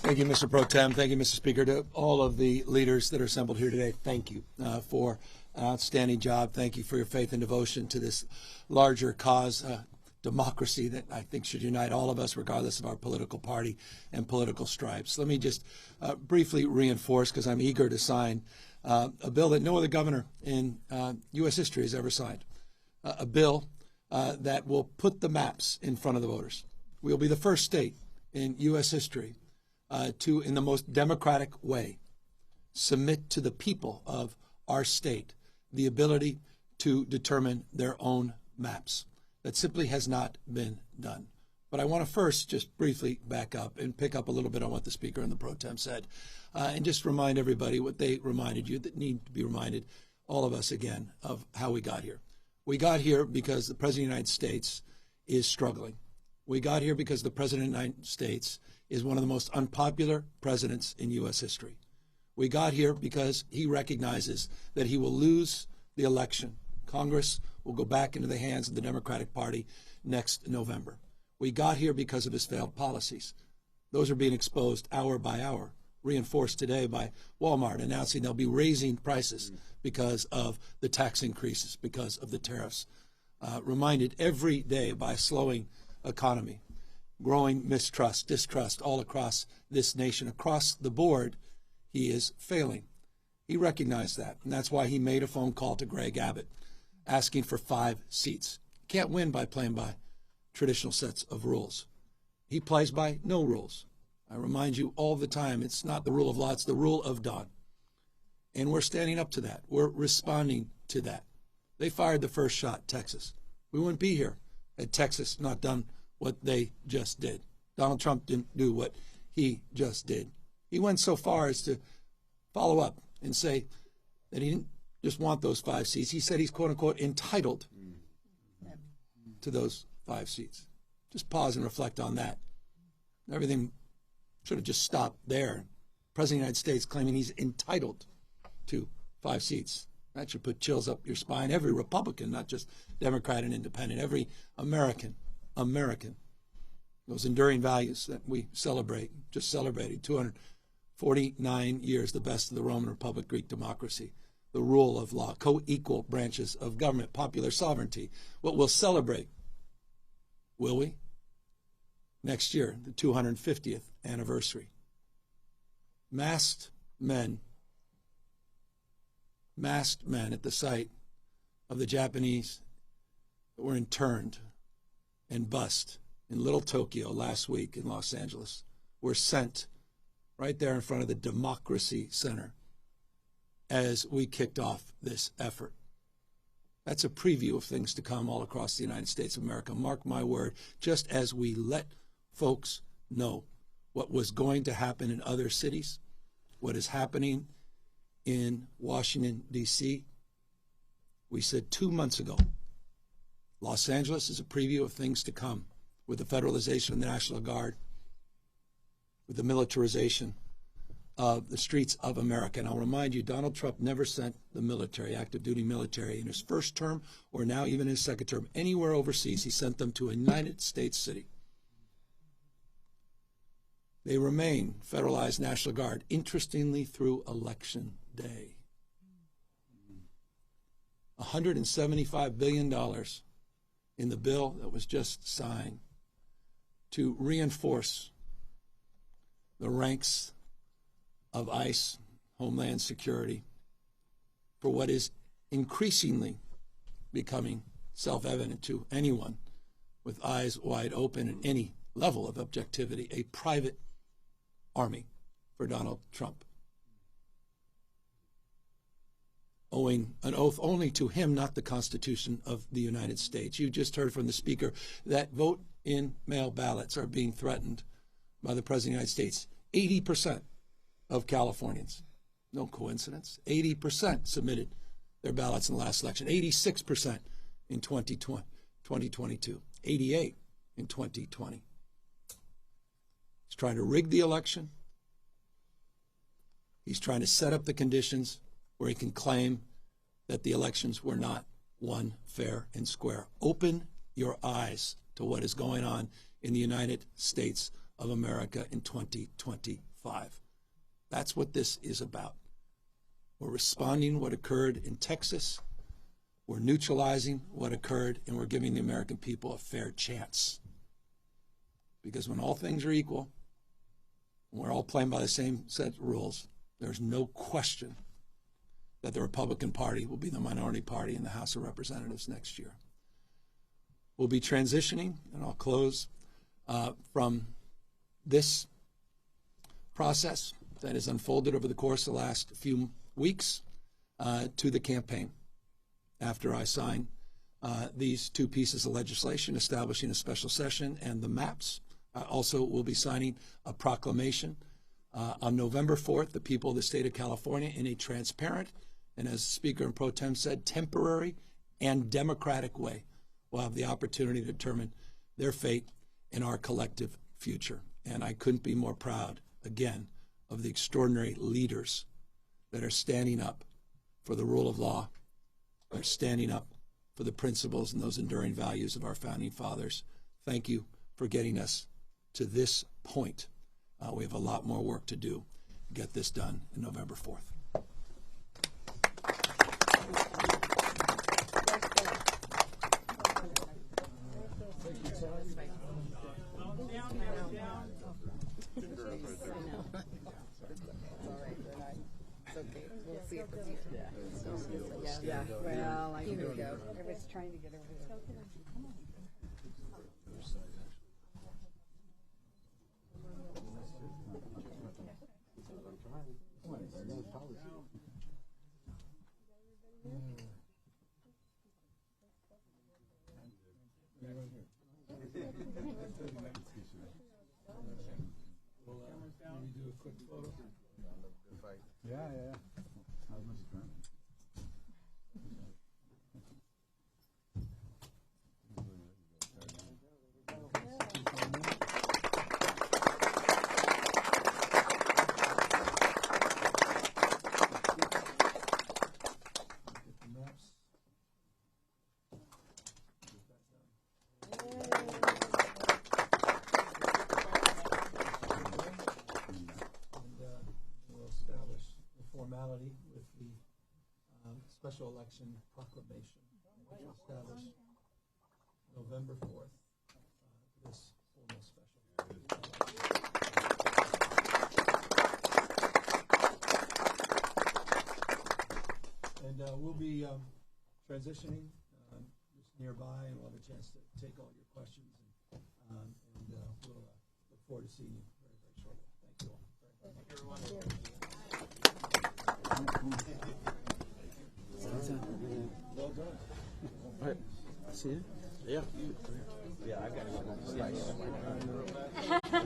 Thank you, Mr. Pro Tem. Thank you, Mr. Speaker. To all of the leaders that are assembled here today, thank you for an outstanding job. Thank you for your faith and devotion to this larger cause, democracy, that I think should unite all of us, regardless of our political party and political stripes. Let me just briefly reinforce, because I'm eager to sign a bill that no other governor in U.S. history has ever signed, a bill that will put the maps in front of the voters. We'll be the first state in U.S. history to, in the most democratic way, submit to the people of our state the ability to determine their own maps. That simply has not been done. But I want to first just briefly back up and pick up a little bit on what the Speaker and the Pro Tem said, and just remind everybody what they reminded you, that need to be reminded, all of us again, of how we got here. We got here because the President of the United States is struggling. We got here because the President of the United States is one of the most unpopular presidents in U.S. history. We got here because he recognizes that he will lose the election. Congress will go back into the hands of the Democratic Party next November. We got here because of his failed policies. Those are being exposed hour by hour, reinforced today by Walmart announcing they'll be raising prices because of the tax increases, because of the tariffs. Reminded every day by a slowing economy, growing mistrust, distrust all across this nation. Across the board, he is failing. He recognized that, and that's why he made a phone call to Greg Abbott asking for 5 seats. Can't win by playing by traditional sets of rules. He plays by no rules. I remind you all the time, it's not the rule of law, it's the rule of Don. And we're standing up to that. We're responding to that. They fired the first shot, Texas. We wouldn't be here had Texas not done what they just did. Donald Trump didn't do what he just did. He went so far as to follow up and say that he didn't just want those 5 seats. He said he's, quote unquote, entitled to those 5 seats. Just pause and reflect on that. Everything should have just stopped there. President of the United States claiming he's entitled to 5 seats. That should put chills up your spine. Every Republican, not just Democrat and Independent, every American. Those enduring values that we celebrate, just celebrated 249 years, the best of the Roman Republic, Greek democracy, the rule of law, co-equal branches of government, popular sovereignty. What we'll celebrate, will we? Next year, the 250th anniversary. Masked men at the site of the Japanese that were interned and bussed in Little Tokyo last week in Los Angeles were sent right there in front of the Democracy Center as we kicked off this effort. That's a preview of things to come all across the United States of America. Mark my word, just as we let folks know what was going to happen in other cities, what is happening in Washington, D.C., we said 2 months ago, Los Angeles is a preview of things to come with the federalization of the National Guard, with the militarization of the streets of America. And I'll remind you, Donald Trump never sent the military, active duty military, in his first term or now even his second term, anywhere overseas. He sent them to a United States city. They remain federalized National Guard, interestingly, through Election Day. $175 billion in the bill that was just signed to reinforce the ranks of ICE, Homeland Security, for what is increasingly becoming self-evident to anyone with eyes wide open and any level of objectivity, a private army for Donald Trump, owing an oath only to him, not the Constitution of the United States. You just heard from the Speaker that vote-in-mail ballots are being threatened by the President of the United States. 80% of Californians, no coincidence, 80% submitted their ballots in the last election, 86% in 2022, 88% in 2020. He's trying to rig the election. He's trying to set up the conditions where he can claim that the elections were not won fair and square. Open your eyes to what is going on in the United States of America in 2024. 5. That's what this is about. We're responding to what occurred in Texas. We're neutralizing what occurred, and we're giving the American people a fair chance. Because when all things are equal, and we're all playing by the same set of rules, there's no question that the Republican Party will be the minority party in the House of Representatives next year. We'll be transitioning, and I'll close, from this process that has unfolded over the course of the last few weeks to the campaign. After I sign these 2 pieces of legislation establishing a special session and the maps, I also will be signing a proclamation on November 4th, the people of the state of California, in a transparent and, as Speaker and Pro Tem said, temporary and democratic way, will have the opportunity to determine their fate and our collective future. And I couldn't be more proud, again, of the extraordinary leaders that are standing up for the rule of law, are standing up for the principles and those enduring values of our founding fathers. Thank you for getting us to this point. We have a lot more work to do to get this done on November 4th. Yeah, well, here we go. Everybody's trying to get over there. Do a quick photo. Yeah. Formality with the special election proclamation, which will establish November 4th, this formal special. And we'll be transitioning just nearby, and we'll have a chance to take all your questions. And we'll look forward to seeing you very, very shortly. Thank you all. Thank you, everyone. Well done. All right. See you. Yeah. Yeah, I got to go.